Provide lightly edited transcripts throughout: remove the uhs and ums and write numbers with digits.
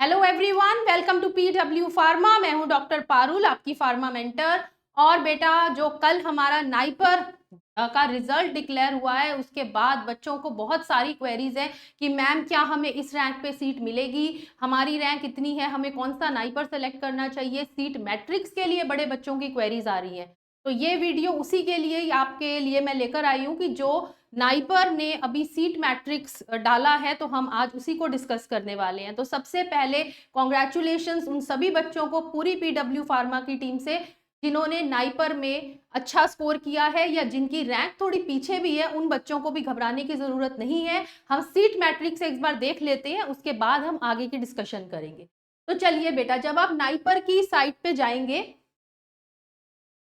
Hello everyone, welcome to PW pharma. मैं हूं doctor Parul, आपकी फार्मा मेंटर। और बेटा, जो कल हमारा नाइपर का रिजल्ट डिक्लेयर हुआ है, उसके बाद बच्चों को बहुत सारी क्वेरीज हैं कि मैम क्या हमें इस रैंक पे सीट मिलेगी, हमारी रैंक इतनी है, हमें कौन सा नाइपर सेलेक्ट करना चाहिए। सीट मैट्रिक्स के लिए बड़े बच्चों की क्वेरीज आ रही हैं। तो ये वीडियो उसी के लिए आपके लिए मैं लेकर आई हूँ कि जो नाइपर ने अभी सीट मैट्रिक्स डाला है, तो हम आज उसी को डिस्कस करने वाले हैं। तो सबसे पहले कॉन्ग्रेचुलेशंस उन सभी बच्चों को पूरी पीडब्ल्यू फार्मा की टीम से जिन्होंने नाइपर में अच्छा स्कोर किया है या जिनकी रैंक थोड़ी पीछे भी है। उन बच्चों को भी घबराने की जरूरत नहीं है। हम सीट मैट्रिक्स एक बार देख लेते हैं, उसके बाद हम आगे की डिस्कशन करेंगे। तो चलिए बेटा, जब आप नाइपर की साइट पे जाएंगे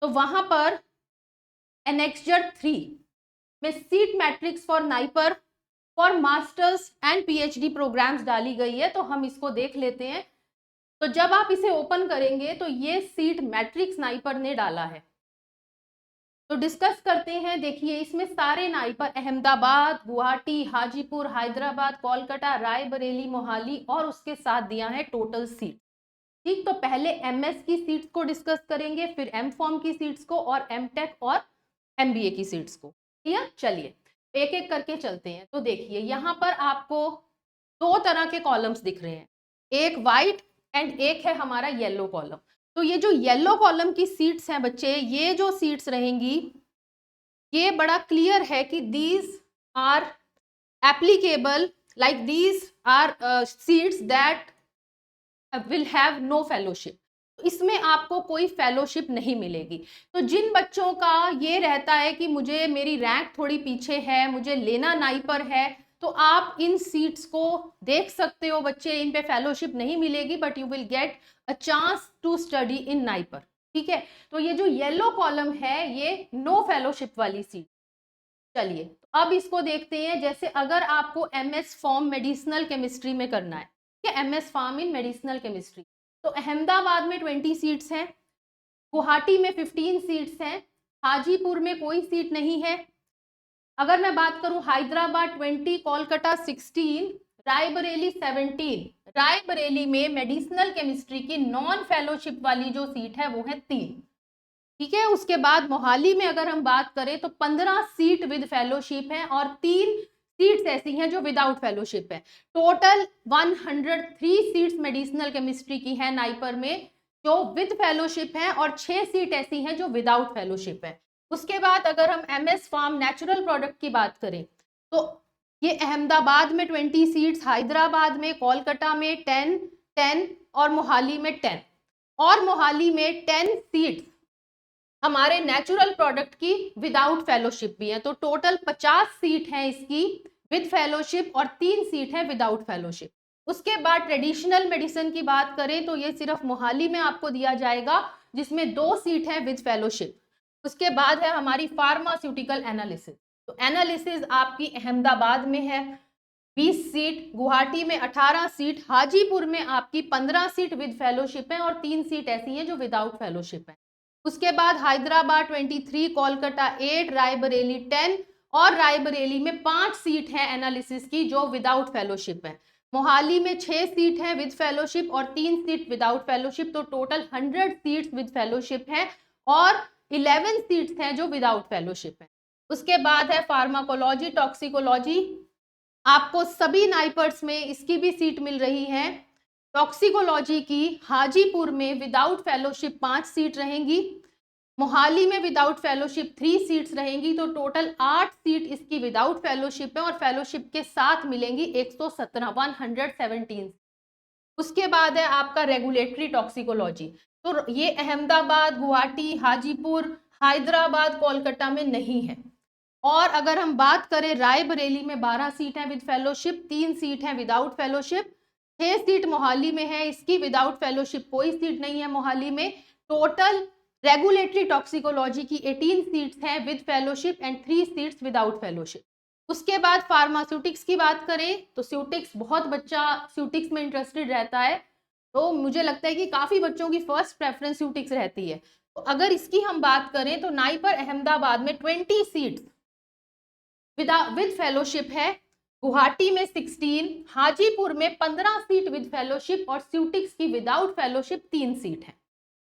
तो वहां पर एनेक्स्चर 3 में seat matrix for NIPER for masters and PhD programs डाली गई है। तो हम इसको देख लेते हैं। तो जब आप इसे ओपन करेंगे तो ये सीट मैट्रिक्स नाइपर ने डाला है। तो डिस्कस करते हैं। देखिए, इसमें सारे नाइपर अहमदाबाद, गुवाहाटी, हाजीपुर, हैदराबाद, कोलकाता, रायबरेली, मोहाली और उसके साथ दिया है टोटल सीट। ठीक, तो पहले एमएस की सीट्स को डिस्कस करेंगे, फिर एम फॉर्म की सीट्स को, और एमटेक और एमबीए की सीट्स को। ठीक, चलिए एक एक करके चलते हैं। तो देखिए, यहाँ पर आपको दो तरह के कॉलम्स दिख रहे हैं, एक वाइट एंड एक है हमारा येलो कॉलम। तो ये जो येलो कॉलम की सीट्स हैं बच्चे, ये जो सीट्स रहेंगी, ये बड़ा क्लियर है कि these are applicable, like these are seats that will have no fellowship. इसमें आपको कोई फेलोशिप नहीं मिलेगी। तो जिन बच्चों का ये रहता है कि मुझे मेरी रैंक थोड़ी पीछे है, मुझे लेना नाइपर है, तो आप इन सीट्स को देख सकते हो बच्चे। इन पे फेलोशिप नहीं मिलेगी, but you will get a chance to study in NIPER. ठीक है, तो ये जो येलो कॉलम है, ये नो फेलोशिप वाली सीट। चलिए, तो अब इसको देखते हैं। जैसे अगर आपको एमएस फॉर्म मेडिसिनल केमिस्ट्री में करना है, MS form in medicinal chemistry, तो अहमदाबाद में 20 सीट्स हैं, गुवाहाटी में 15 सीट्स हैं, हाजीपुर में कोई सीट नहीं है। अगर मैं बात करूं, हैदराबाद 20, कोलकाता 16, रायबरेली 17। रायबरेली में मेडिसिनल केमिस्ट्री की नॉन फेलोशिप वाली जो सीट है वो है 3। ठीक है, उसके बाद मोहाली में अगर हम बात करें तो 15 सीट विद फेलोशिप है और 3 सीट्स ऐसी हैं जो विदाउट फेलोशिप है। टोटल 103 सीट्स मेडिसिनल केमिस्ट्री की है नाइपर में जो विद फेलोशिप है, और 6 सीट ऐसी हैं जो विदाउट फेलोशिप है। उसके बाद अगर हम एमएस फार्म नेचुरल प्रोडक्ट की बात करें तो ये अहमदाबाद में 20 सीट्स, हैदराबाद में, कोलकाता में 10 10 और मोहाली में 10, और मोहाली में 10 सीट्स हमारे नेचुरल प्रोडक्ट की विदाउट फेलोशिप भी है। तो टोटल 50 सीट है इसकी विद फेलोशिप और 3 सीट है विदाउट फेलोशिप। उसके बाद ट्रेडिशनल मेडिसिन की बात करें तो ये सिर्फ मोहाली में आपको दिया जाएगा, जिसमें 2 सीट है विद फेलोशिप। उसके बाद है हमारी फार्मास्यूटिकल एनालिसिस। तो एनालिसिस आपकी अहमदाबाद में है 20 सीट, गुवाहाटी में 18 सीट, हाजीपुर में आपकी 15 सीट विद फेलोशिप है और 3 सीट ऐसी हैं जो विदाउट फेलोशिप है। उसके बाद हैदराबाद 23, कोलकाता 8, रायबरेली 10 और रायबरेली में 5 सीट है एनालिसिस की जो विदाउट फेलोशिप है। मोहाली में 6 सीट है विद फेलोशिप और 3 सीट विदाउट फेलोशिप। तो टोटल 100 सीट्स विद फेलोशिप है और 11 सीट्स हैं जो विदाउट फेलोशिप है। उसके बाद है फार्माकोलॉजी, टॉक्सिकोलॉजी। आपको सभी नाइपर्स में इसकी भी सीट मिल रही है। टॉक्सिकोलॉजी की हाजीपुर में विदाउट फेलोशिप 5 सीट रहेंगी, मोहाली में विदाउट फेलोशिप 3 सीट्स रहेंगी। तो टोटल 8 सीट इसकी विदाउट फेलोशिप है और फेलोशिप के साथ मिलेंगी 117। उसके बाद है आपका रेगुलेटरी टॉक्सिकोलॉजी। तो ये अहमदाबाद, गुवाहाटी, हाजीपुर, हैदराबाद, कोलकाता में नहीं है। और अगर हम बात करें रायबरेली में 12 सीट है विद फेलोशिप, 3 सीट है विदाउट फेलोशिप, 6 सीट मोहाली में है, इसकी विदाउट फेलोशिप कोई सीट नहीं है मोहाली में। टोटल रेगुलेटरी टॉक्सिकोलॉजी की 18 सीट्स हैं with fellowship and 3 seats without fellowship. उसके बाद फार्मास्यूटिक्स की बात करें तो स्यूटिक्स, बहुत बच्चा स्यूटिक्स में इंटरेस्टेड रहता है, तो मुझे लगता है कि काफी बच्चों की फर्स्ट प्रेफरेंस स्यूटिक्स रहती है। तो अगर इसकी हम बात करें तो नाइपर अहमदाबाद में 20 सीट्स विद फेलोशिप है, गुवाहाटी में 16, हाजीपुर में 15 सीट विद फेलोशिप और स्यूटिक्स की विदाउट फेलोशिप 3 सीट है।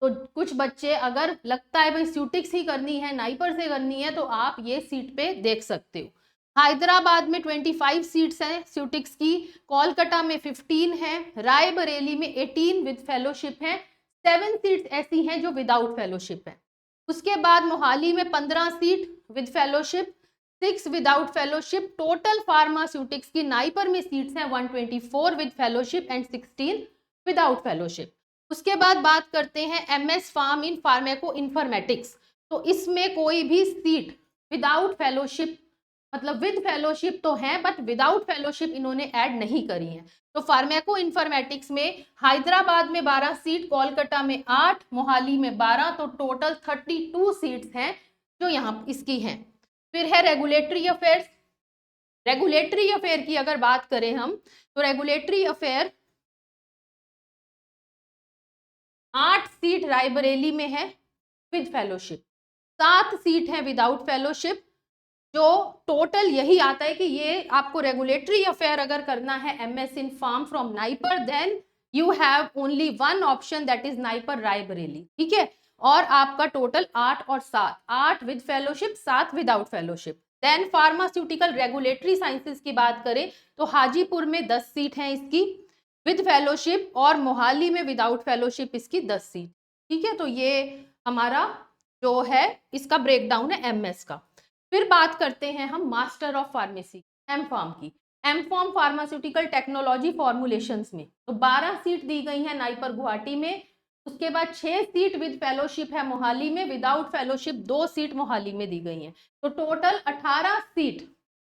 तो कुछ बच्चे अगर लगता है भाई स्यूटिक्स ही करनी है, नाइपर से करनी है, तो आप ये सीट पे देख सकते हो। हैदराबाद में 25 सीट्स हैं स्यूटिक्स की, कोलकाता में 15 है, रायबरेली में 18 विद फेलोशिप है, 7 सीट्स ऐसी हैं जो विदाउट फेलोशिप है। उसके बाद मोहाली में 15 seat with fellowship, 6 without fellowship. Total pharmaceutics की नाइपर में सीट्स हैं 124 with fellowship and 16 without fellowship. उसके बाद बात करते हैं MS pharm in pharmacoinformatics. तो इसमें कोई भी सीट विदाउट फेलोशिप, मतलब विद फेलोशिप तो है बट विदाउट फेलोशिप इन्होंने ऐड नहीं करी है। तो फार्मेको इन्फॉर्मेटिक्स में हैदराबाद में 12 सीट, कोलकाता में 8, मोहाली में 12, तो टोटल 32 सीट्स हैं जो यहाँ इसकी हैं। फिर है रेगुलेटरी अफेयर्स। रेगुलेटरी अफेयर की अगर बात करें हम, तो रेगुलेटरी अफेयर 8 सीट रायबरेली में है विद फेलोशिप, 7 सीट है विदाउट फेलोशिप। जो टोटल यही आता है कि ये आपको रेगुलेटरी अफेयर अगर करना है MS in pharm from NIPER, then you have only one option, that is NIPER Raebareli, ठीक है। और आपका टोटल 8 और 7, 8 with fellowship, 7 without fellowship. Then pharmaceutical regulatory sciences की बात करें तो हाजीपुर में 10 सीट हैं इसकी विद फेलोशिप, और मोहाली में विदाउट फेलोशिप इसकी 10 सीट, ठीक है। तो ये हमारा जो है इसका ब्रेकडाउन है MS का। फिर बात करते हैं हम मास्टर ऑफ फार्मेसी M.Pharm की। M.Pharm फार्मास्यूटिकल टेक्नोलॉजी फॉर्मुलेशंस में तो 12 सीट दी गई है नाइपर गुवाहाटी में। उसके बाद 6 सीट विद फेलोशिप है मोहाली में, विदाउट फेलोशिप 2 सीट मोहाली में दी गई हैं। तो टोटल 18 सीट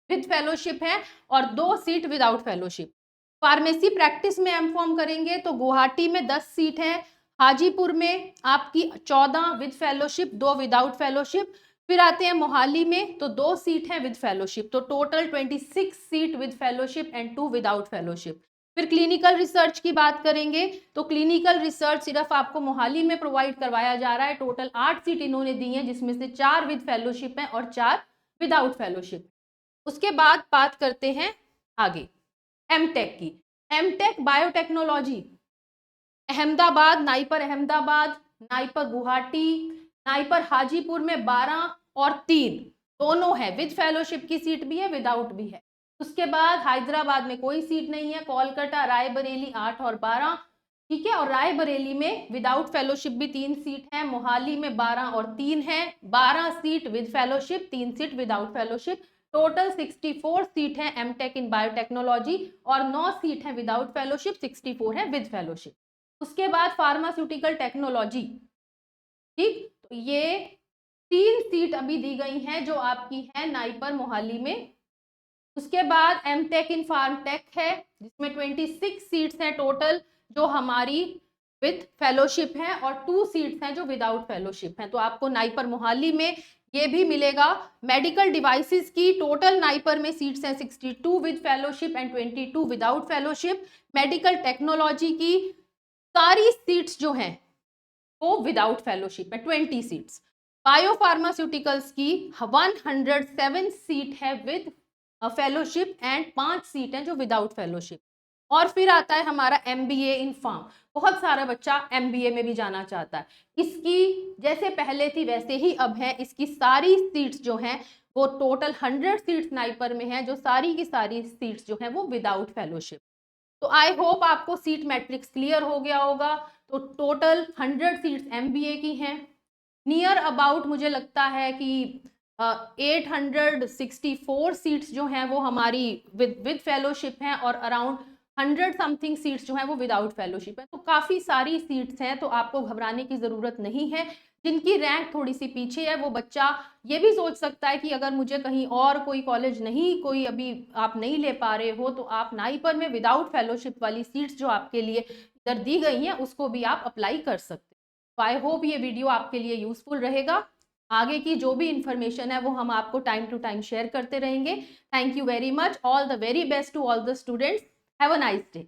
विद फेलोशिप है और 2 seat without fellowship. Pharmacy practice में M.Pharm करेंगे तो गुवाहाटी में 10 सीट है, हाजीपुर में आपकी 14 विद फेलोशिप, 2 विदाउट फेलोशिप। फिर आते हैं मोहाली में तो 2 सीट है विद फेलोशिप, तो total 26 seat with fellowship and 2 without fellowship. फिर क्लिनिकल रिसर्च की बात करेंगे तो क्लिनिकल रिसर्च सिर्फ आपको मोहाली में प्रोवाइड करवाया जा रहा है। टोटल 8 सीट इन्होंने दी है, जिसमें से 4 विद फेलोशिप है और 4 विदाउट फेलोशिप। उसके बाद बात करते हैं आगे M.Tech की। M.Tech biotechnology Ahmedabad, NIPER Ahmedabad, NIPER Guwahati, NIPER Hajipur में 12 और 3 दोनों है, विद फेलोशिप की सीट भी है, विदाउट भी है। उसके बाद हैदराबाद में कोई सीट नहीं है, कोलकाता, रायबरेली 8 और 12, ठीक है। और रायबरेली में विदाउट फेलोशिप भी 3 सीट है, मोहाली में 12 और 3 है, 12 seat with fellowship, 3 seat without fellowship. Total 64 seat है M.Tech इन बायोटेक्नोलॉजी और 9 सीट है विदाउट फेलोशिप, 64 है विद फेलोशिप। उसके बाद फार्मास्यूटिकल टेक्नोलॉजी, ठीक, तो ये 3 सीट अभी दी गई हैं जो आपकी है नाइपर मोहाली में। उसके बाद M.Tech इन फार्मटेक है जिसमें 26 सीट्स हैं टोटल जो हमारी विद फेलोशिप है और 2 सीट्स हैं जो विदाउट फेलोशिप हैं। तो आपको नाइपर मोहाली में ये भी मिलेगा। मेडिकल डिवाइसेस की टोटल नाइपर में सीट्स हैं 62 with fellowship and 22 without fellowship. Medical technology की सारी सीट्स जो हैं वो विदाउट फेलोशिप है, 20 सीट्स। बायोफार्मास्यूटिकल्स की 107 सीट है विद फेलोशिप एंड 5 सीट हैं जो विदाउट फेलोशिप। और फिर आता है हमारा MBA इन फार्म। बहुत सारा बच्चा MBA में भी जाना चाहता है। इसकी जैसे पहले थी वैसे ही अब है। इसकी सारी सीट्स जो हैं वो टोटल 100 सीट्स नाइपर में है, जो सारी की सारी सीट्स जो हैं वो विदाउट फेलोशिप। तो आई होप आपको सीट मैट्रिक्स क्लियर हो गया होगा। तो टोटल 100 सीट्स MBA की हैं। नियर अबाउट मुझे लगता है कि 864 सीट्स जो हैं वो हमारी विद फेलोशिप हैं और अराउंड 100 समथिंग सीट्स जो हैं वो विदाउट फेलोशिप है। तो काफ़ी सारी सीट्स हैं, तो आपको घबराने की ज़रूरत नहीं है। जिनकी रैंक थोड़ी सी पीछे है वो बच्चा ये भी सोच सकता है कि अगर मुझे कहीं और कोई कॉलेज नहीं, कोई अभी आप नहीं ले पा रहे हो, तो आप नाइपर में विदाउट फेलोशिप वाली सीट्स जो आपके लिए इधर दी गई हैं उसको भी आप अप्लाई कर सकते हैं। तो आई होप ये वीडियो आपके लिए यूजफुल रहेगा। आगे की जो भी इंफॉर्मेशन है वो हम आपको टाइम टू टाइम शेयर करते रहेंगे। Thank you very much. All the very best to all the students. Have a nice day.